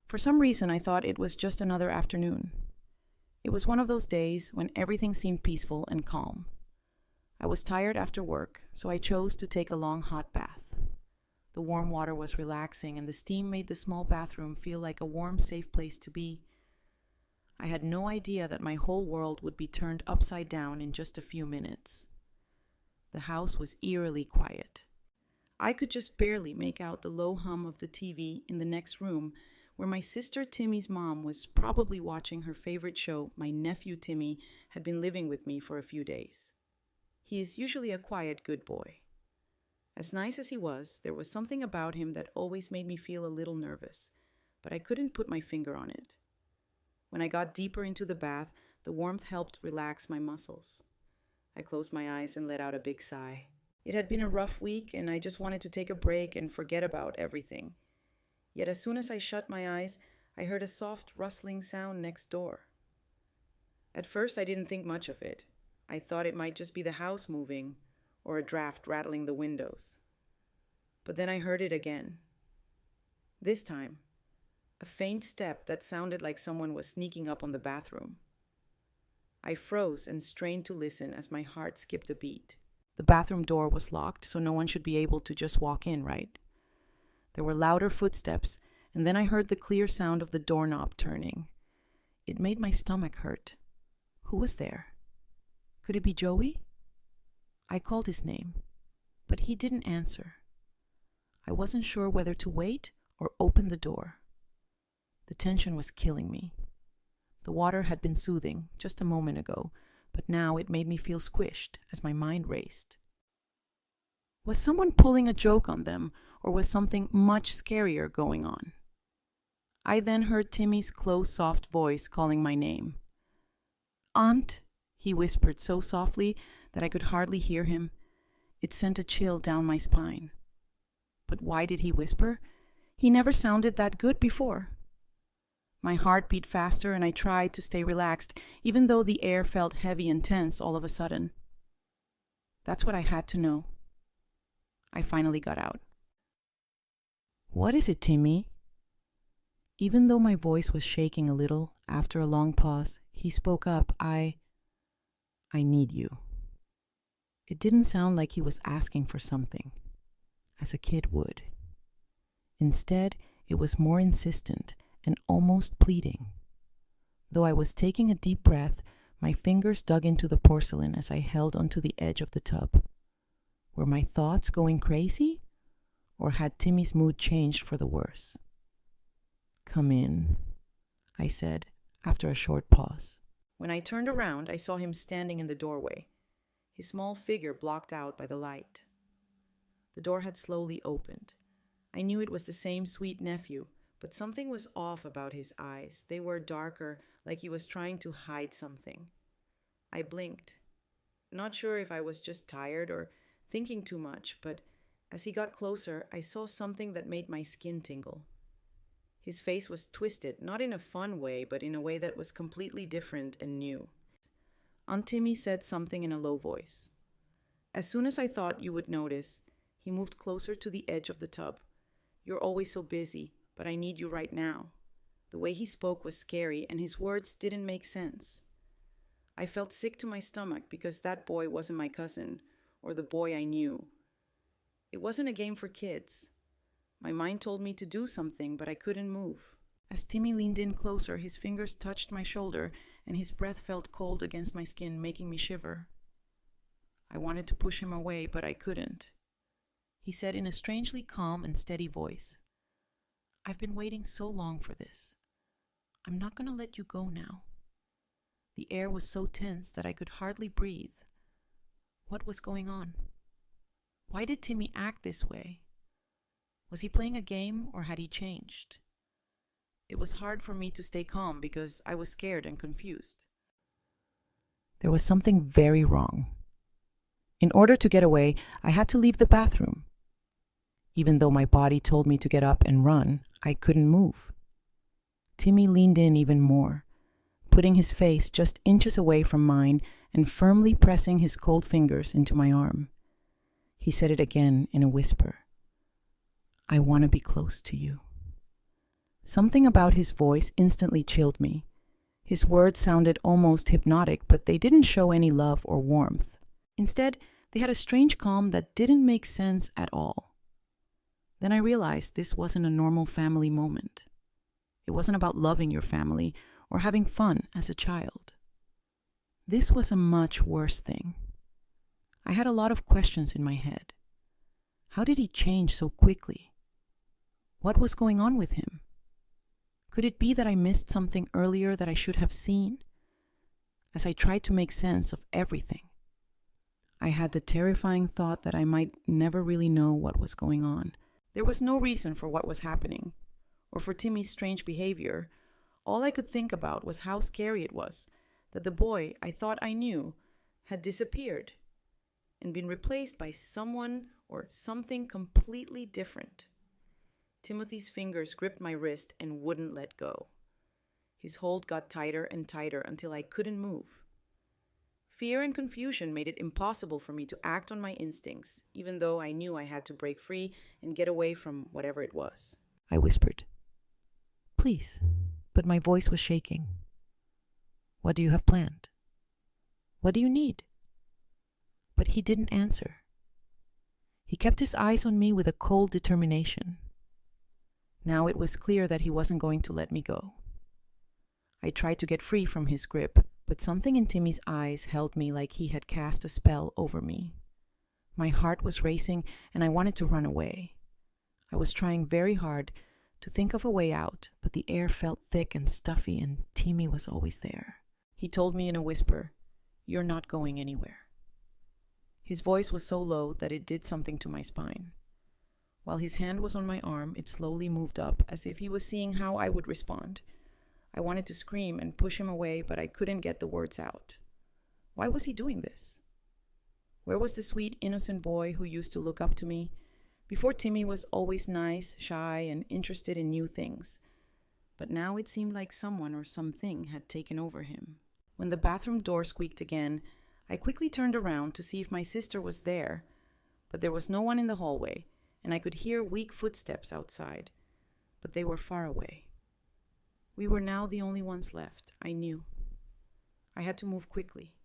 For some reason, I thought it was just another afternoon. It was one of those days when everything seemed peaceful and calm. I was tired after work, so I chose to take a long hot bath. The warm water was relaxing, and the steam made the small bathroom feel like a warm, safe place to be. I had no idea that my whole world would be turned upside down in just a few minutes. The house was eerily quiet. I could just barely make out the low hum of the TV in the next room, where my sister Timmy's mom was probably watching her favorite show. My nephew Timmy had been living with me for a few days. He is usually a quiet, good boy. As nice as he was, there was something about him that always made me feel a little nervous, but I couldn't put my finger on it. When I got deeper into the bath, the warmth helped relax my muscles. I closed my eyes and let out a big sigh. It had been a rough week, and I just wanted to take a break and forget about everything. Yet as soon as I shut my eyes, I heard a soft rustling sound next door. At first, I didn't think much of it. I thought it might just be the house moving or a draft rattling the windows. But then I heard it again. This time, a faint step that sounded like someone was sneaking up on the bathroom. I froze and strained to listen as my heart skipped a beat. The bathroom door was locked, so no one should be able to just walk in, right? There were louder footsteps, and then I heard the clear sound of the doorknob turning. It made my stomach hurt. Who was there? Could it be Joey? I called his name, but he didn't answer. I wasn't sure whether to wait or open the door. The tension was killing me. The water had been soothing just a moment ago, but now it made me feel squished as my mind raced. Was someone pulling a joke on them, or was something much scarier going on? I then heard Timmy's close, soft voice calling my name. "Aunt," he whispered so softly that I could hardly hear him. It sent a chill down my spine. But why did he whisper? He never sounded that good before. My heart beat faster, and I tried to stay relaxed, even though the air felt heavy and tense all of a sudden. That's what I had to know. I finally got out. "What is it, Timmy?" Even though my voice was shaking a little, after a long pause, he spoke up. I need you." It didn't sound like he was asking for something, as a kid would. Instead, it was more insistent and almost pleading. Though I was taking a deep breath, my fingers dug into the porcelain as I held onto the edge of the tub. Were my thoughts going crazy? Or had Timmy's mood changed for the worse? "Come in," I said, after a short pause. When I turned around, I saw him standing in the doorway, his small figure blocked out by the light. The door had slowly opened. I knew it was the same sweet nephew, but something was off about his eyes. They were darker, like he was trying to hide something. I blinked, not sure if I was just tired or thinking too much, but as he got closer, I saw something that made my skin tingle. His face was twisted, not in a fun way, but in a way that was completely different and new. Aunt Timmy said something in a low voice. As soon as I thought you would notice, he moved closer to the edge of the tub. "You're always so busy, but I need you right now." The way he spoke was scary, and his words didn't make sense. I felt sick to my stomach because that boy wasn't my cousin, or the boy I knew. It wasn't a game for kids. My mind told me to do something, but I couldn't move. As Timmy leaned in closer, his fingers touched my shoulder, and his breath felt cold against my skin, making me shiver. I wanted to push him away, but I couldn't. He said in a strangely calm and steady voice, "I've been waiting so long for this. I'm not going to let you go now." The air was so tense that I could hardly breathe. What was going on? Why did Timmy act this way? Was he playing a game, or had he changed? It was hard for me to stay calm because I was scared and confused. There was something very wrong. In order to get away, I had to leave the bathroom. Even though my body told me to get up and run, I couldn't move. Timmy leaned in even more, putting his face just inches away from mine and firmly pressing his cold fingers into my arm. He said it again in a whisper. "I want to be close to you." Something about his voice instantly chilled me. His words sounded almost hypnotic, but they didn't show any love or warmth. Instead, they had a strange calm that didn't make sense at all. Then I realized this wasn't a normal family moment. It wasn't about loving your family or having fun as a child. This was a much worse thing. I had a lot of questions in my head. How did he change so quickly? What was going on with him? Could it be that I missed something earlier that I should have seen? As I tried to make sense of everything, I had the terrifying thought that I might never really know what was going on. There was no reason for what was happening, or for Timmy's strange behavior. All I could think about was how scary it was that the boy I thought I knew had disappeared and been replaced by someone or something completely different. Timothy's fingers gripped my wrist and wouldn't let go. His hold got tighter and tighter until I couldn't move. Fear and confusion made it impossible for me to act on my instincts, even though I knew I had to break free and get away from whatever it was. I whispered, "Please," but my voice was shaking. "What do you have planned? What do you need?" But he didn't answer. He kept his eyes on me with a cold determination. Now it was clear that he wasn't going to let me go. I tried to get free from his grip, but something in Timmy's eyes held me like he had cast a spell over me. My heart was racing and I wanted to run away. I was trying very hard to think of a way out, but the air felt thick and stuffy and Timmy was always there. He told me in a whisper, "You're not going anywhere." His voice was so low that it did something to my spine. While his hand was on my arm, it slowly moved up as if he was seeing how I would respond. I wanted to scream and push him away, but I couldn't get the words out. Why was he doing this? Where was the sweet, innocent boy who used to look up to me? Before, Timmy was always nice, shy, and interested in new things. But now it seemed like someone or something had taken over him. When the bathroom door squeaked again, I quickly turned around to see if my sister was there, but there was no one in the hallway, and I could hear weak footsteps outside, but they were far away. We were now the only ones left, I knew. I had to move quickly.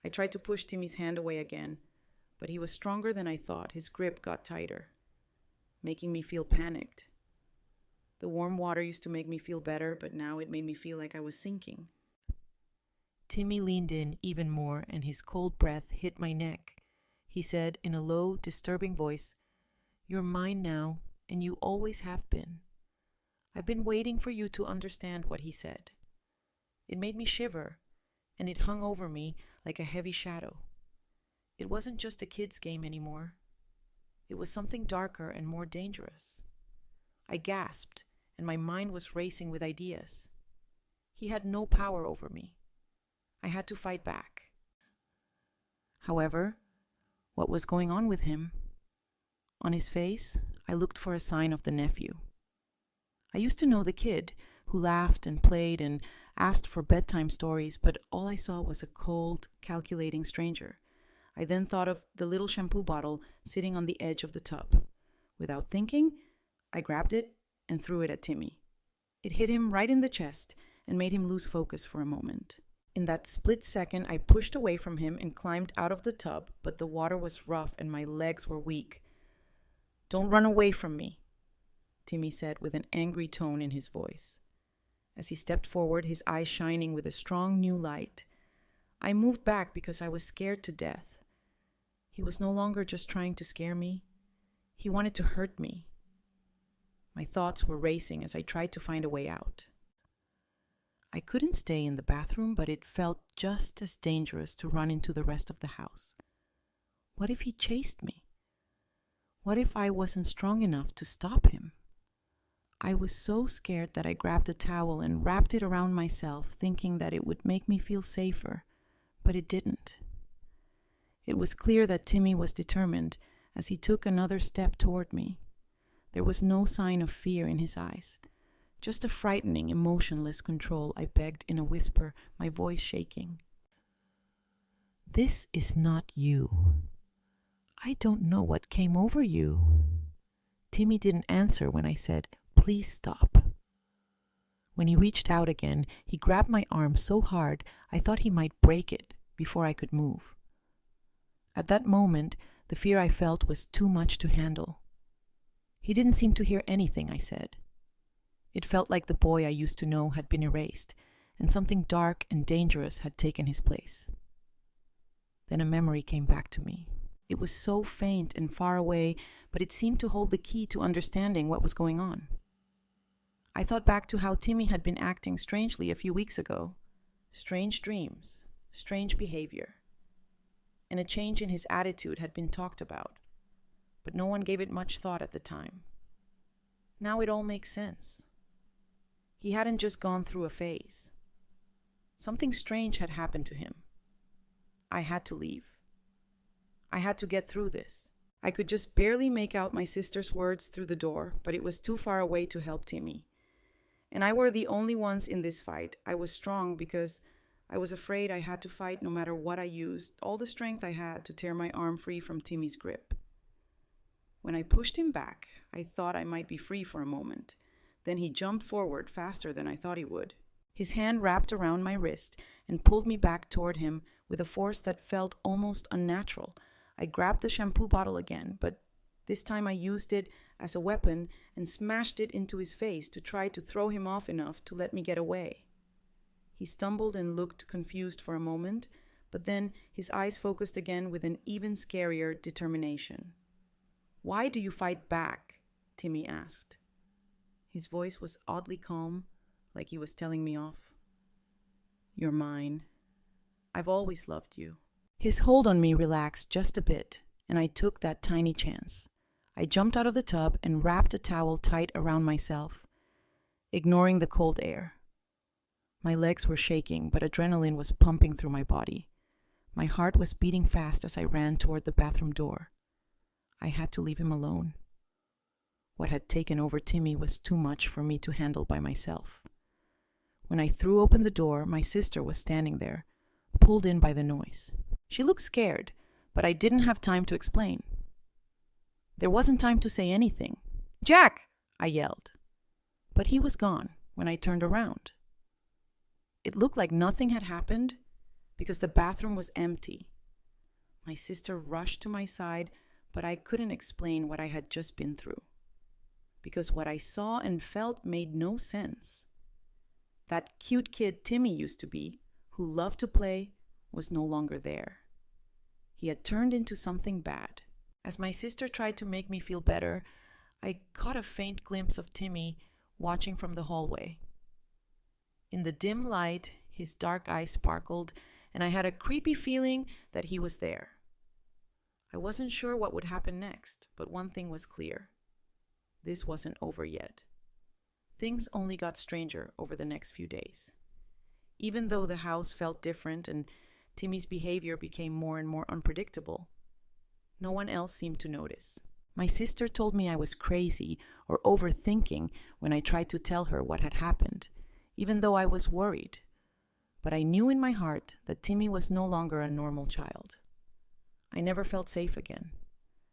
I tried to push Timmy's hand away again, but he was stronger than I thought. His grip got tighter, making me feel panicked. The warm water used to make me feel better, but now it made me feel like I was sinking. Timmy leaned in even more, and his cold breath hit my neck. He said in a low, disturbing voice, "You're mine now, and you always have been." I've been waiting for you to understand what he said. It made me shiver, and it hung over me like a heavy shadow. It wasn't just a kid's game anymore. It was something darker and more dangerous. I gasped, and my mind was racing with ideas. He had no power over me. I had to fight back. However, what was going on with him? On his face, I looked for a sign of the nephew. I used to know the kid who laughed and played and asked for bedtime stories, but all I saw was a cold, calculating stranger. I then thought of the little shampoo bottle sitting on the edge of the tub. Without thinking, I grabbed it and threw it at Timmy. It hit him right in the chest and made him lose focus for a moment. In that split second, I pushed away from him and climbed out of the tub, but the water was rough and my legs were weak. "Don't run away from me," Timmy said with an angry tone in his voice. As he stepped forward, his eyes shining with a strong new light, I moved back because I was scared to death. He was no longer just trying to scare me. He wanted to hurt me. My thoughts were racing as I tried to find a way out. I couldn't stay in the bathroom, but it felt just as dangerous to run into the rest of the house. What if he chased me? What if I wasn't strong enough to stop him? I was so scared that I grabbed a towel and wrapped it around myself, thinking that it would make me feel safer, but it didn't. It was clear that Timmy was determined as he took another step toward me. There was no sign of fear in his eyes. Just a frightening, emotionless control. I begged in a whisper, my voice shaking. "This is not you. I don't know what came over you." Timmy didn't answer when I said, "Please stop." When he reached out again, he grabbed my arm so hard I thought he might break it before I could move. At that moment, the fear I felt was too much to handle. He didn't seem to hear anything I said. It felt like the boy I used to know had been erased, and something dark and dangerous had taken his place. Then a memory came back to me. It was so faint and far away, but it seemed to hold the key to understanding what was going on. I thought back to how Timmy had been acting strangely a few weeks ago. Strange dreams, strange behavior. And a change in his attitude had been talked about, but no one gave it much thought at the time. Now it all makes sense. He hadn't just gone through a phase. Something strange had happened to him. I had to leave. I had to get through this. I could just barely make out my sister's words through the door, but it was too far away to help Timmy. And I were the only ones in this fight. I was strong because I was afraid I had to fight no matter what I used, all the strength I had to tear my arm free from Timmy's grip. When I pushed him back, I thought I might be free for a moment. Then he jumped forward faster than I thought he would. His hand wrapped around my wrist and pulled me back toward him with a force that felt almost unnatural. I grabbed the shampoo bottle again, but this time I used it as a weapon and smashed it into his face to try to throw him off enough to let me get away. He stumbled and looked confused for a moment, but then his eyes focused again with an even scarier determination. "Why do you fight back?" Timmy asked. His voice was oddly calm, like he was telling me off. "You're mine. I've always loved you." His hold on me relaxed just a bit, and I took that tiny chance. I jumped out of the tub and wrapped a towel tight around myself, ignoring the cold air. My legs were shaking, but adrenaline was pumping through my body. My heart was beating fast as I ran toward the bathroom door. I had to leave him alone. What had taken over Timmy was too much for me to handle by myself. When I threw open the door, my sister was standing there, pulled in by the noise. She looked scared, but I didn't have time to explain. There wasn't time to say anything. "Jack!" I yelled. But he was gone when I turned around. It looked like nothing had happened because the bathroom was empty. My sister rushed to my side, but I couldn't explain what I had just been through, because what I saw and felt made no sense. That cute kid Timmy used to be, who loved to play, was no longer there. He had turned into something bad. As my sister tried to make me feel better, I caught a faint glimpse of Timmy watching from the hallway. In the dim light, his dark eyes sparkled, and I had a creepy feeling that he was there. I wasn't sure what would happen next, but one thing was clear. This wasn't over yet. Things only got stranger over the next few days. Even though the house felt different and Timmy's behavior became more and more unpredictable, no one else seemed to notice. My sister told me I was crazy or overthinking when I tried to tell her what had happened, even though I was worried. But I knew in my heart that Timmy was no longer a normal child. I never felt safe again,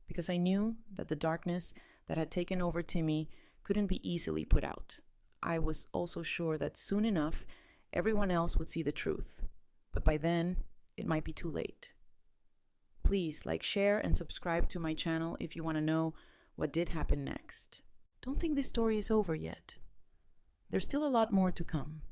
because I knew that the darkness that had taken over Timmy couldn't be easily put out. I was also sure that soon enough, everyone else would see the truth, but by then, it might be too late. Please like, share, and subscribe to my channel if you want to know what did happen next. Don't think this story is over yet. There's still a lot more to come.